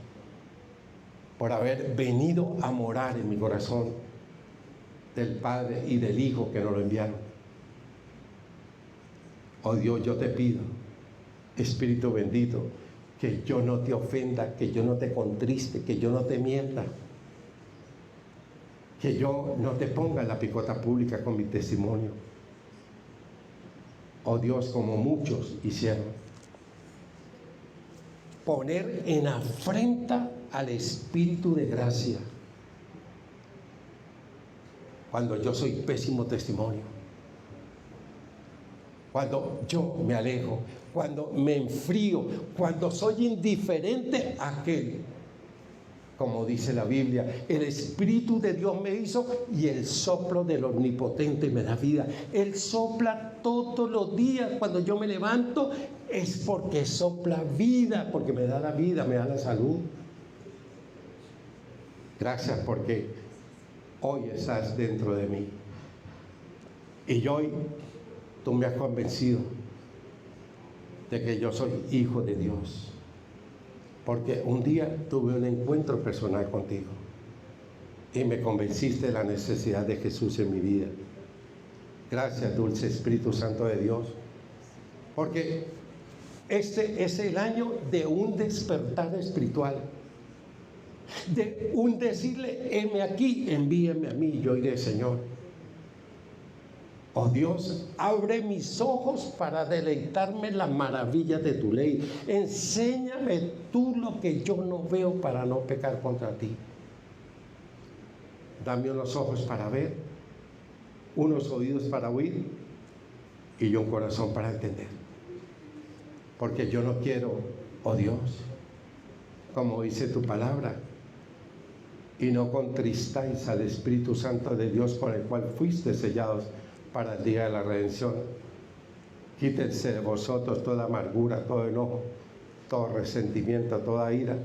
por haber venido a morar en mi corazón, del Padre y del Hijo que nos lo enviaron. Oh Dios, yo te pido, Espíritu bendito, que yo no te ofenda, que yo no te contriste, que yo no te mienta, que yo no te ponga en la picota pública con mi testimonio. Oh Dios, como muchos hicieron. Poner en afrenta al Espíritu de gracia cuando yo soy pésimo testimonio, cuando yo me alejo, cuando me enfrío, cuando soy indiferente a aquel. Como dice la Biblia, el Espíritu de Dios me hizo y el soplo del Omnipotente me da vida. Él sopla todos los días. Cuando yo me levanto es porque sopla vida, porque me da la vida, me da la salud. Gracias porque hoy estás dentro de mí. Y hoy tú me has convencido de que yo soy hijo de Dios. Porque un día tuve un encuentro personal contigo y me convenciste de la necesidad de Jesús en mi vida. Gracias, dulce Espíritu Santo de Dios, porque este es el año de un despertar espiritual, de un decirle: heme aquí, envíeme a mí, yo iré, Señor. Oh Dios, abre mis ojos para deleitarme en las maravillas de tu ley. Enséñame tú lo que yo no veo para no pecar contra ti. Dame unos ojos para ver, unos oídos para oír y un corazón para entender. Porque yo no quiero, oh Dios, como dice tu palabra, y no contristáis al Espíritu Santo de Dios con el cual fuiste sellados para el día de la redención. Quítense de vosotros toda amargura, todo enojo, todo resentimiento, toda ira.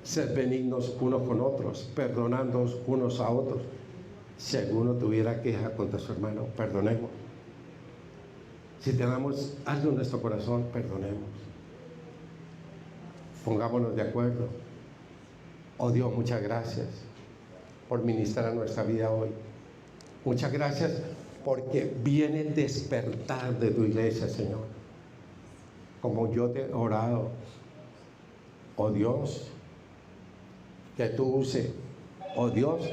Sed benignos unos con otros, perdonándoos unos a otros. Si alguno tuviera queja contra su hermano, perdonemos. Si tenemos algo en nuestro corazón, perdonemos. Pongámonos de acuerdo. Oh Dios, muchas gracias por ministrar a nuestra vida hoy. Muchas gracias porque viene el despertar de tu iglesia, Señor. Como yo te he orado, Oh Dios, que tú uses, oh Dios,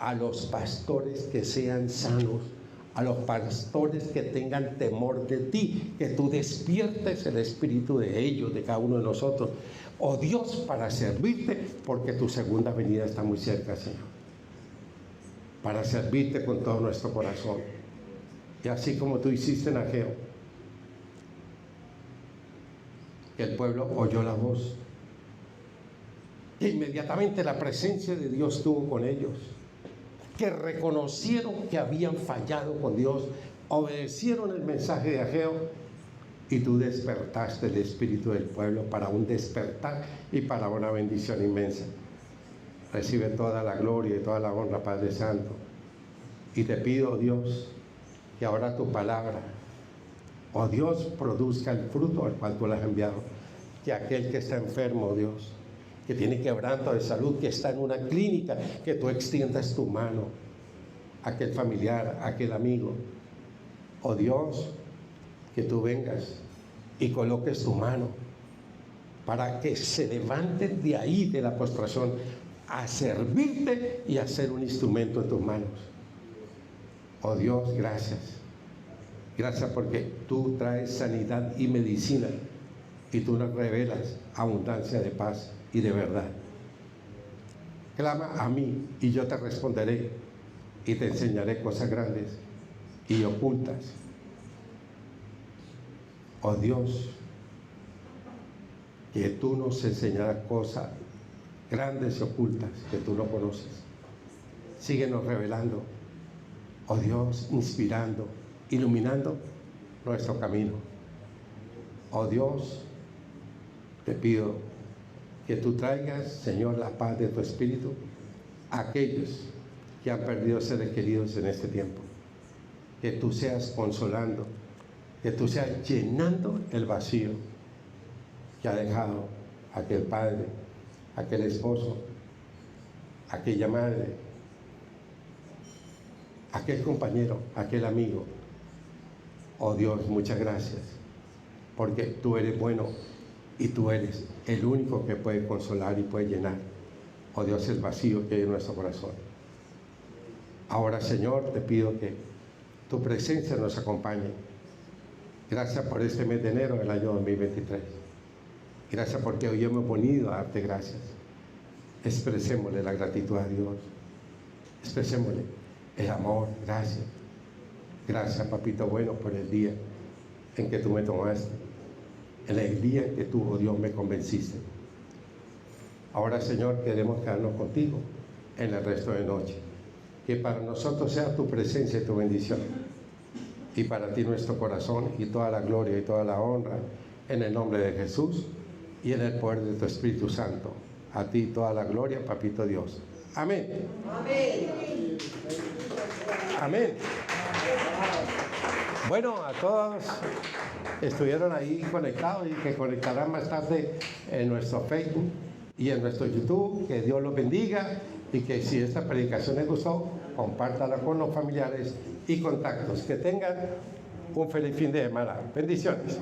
a los pastores que sean sanos, a los pastores que tengan temor de ti, que tú despiertes el espíritu de ellos, de cada uno de nosotros, oh Dios, para servirte, porque tu segunda venida está muy cerca, Señor, para servirte con todo nuestro corazón. Y así como tú hiciste en Ageo, que el pueblo oyó la voz, que inmediatamente la presencia de Dios estuvo con ellos, que reconocieron que habían fallado con Dios, obedecieron el mensaje de Ageo, y tú despertaste el espíritu del pueblo para un despertar y para una bendición inmensa. Recibe toda la gloria y toda la honra, Padre Santo, y te pido, Dios, que ahora tu palabra, oh Dios, produzca el fruto al cual tú la has enviado, que aquel que está enfermo, Dios, que tiene quebranto de salud, que está en una clínica, que tú extiendas tu mano a aquel familiar, a aquel amigo. Oh Dios, que tú vengas y coloques tu mano para que se levanten de ahí, de la postración, a servirte y a ser un instrumento en tus manos. Oh Dios, gracias. Gracias porque tú traes sanidad y medicina y tú nos revelas abundancia de paz y de verdad. Clama a mí y yo te responderé y te enseñaré cosas grandes y ocultas. Oh Dios, que tú nos enseñarás cosas grandes y ocultas que tú no conoces. Síguenos revelando, oh Dios, inspirando, iluminando nuestro camino. Oh Dios, te pido que tú traigas, Señor, la paz de tu Espíritu a aquellos que han perdido seres queridos en este tiempo. Que tú seas consolando, que tú seas llenando el vacío que ha dejado aquel padre, aquel esposo, aquella madre, aquel compañero, aquel amigo. Oh Dios, muchas gracias, porque tú eres bueno y tú eres el único que puede consolar y puede llenar, oh Dios, el vacío que hay en nuestro corazón. Ahora, Señor, te pido que tu presencia nos acompañe. Gracias por este mes de enero del año 2023. Gracias porque hoy hemos venido a darte gracias. Expresémosle la gratitud a Dios. Expresémosle el amor. Gracias. Gracias, papito bueno, por el día en que tú me tomaste. En el día en que tú, oh Dios, me convenciste. Ahora, Señor, queremos quedarnos contigo en el resto de noche. Que para nosotros sea tu presencia y tu bendición. Y para ti nuestro corazón y toda la gloria y toda la honra en el nombre de Jesús y en el poder de tu Espíritu Santo. A ti toda la gloria, papito Dios. Amén. Amén. Amén. Bueno, a todos estuvieron ahí conectados y que conectarán más tarde en nuestro Facebook y en nuestro YouTube. Que Dios los bendiga y que si esta predicación les gustó, compártala con los familiares y contactos. Que tengan un feliz fin de semana. Bendiciones.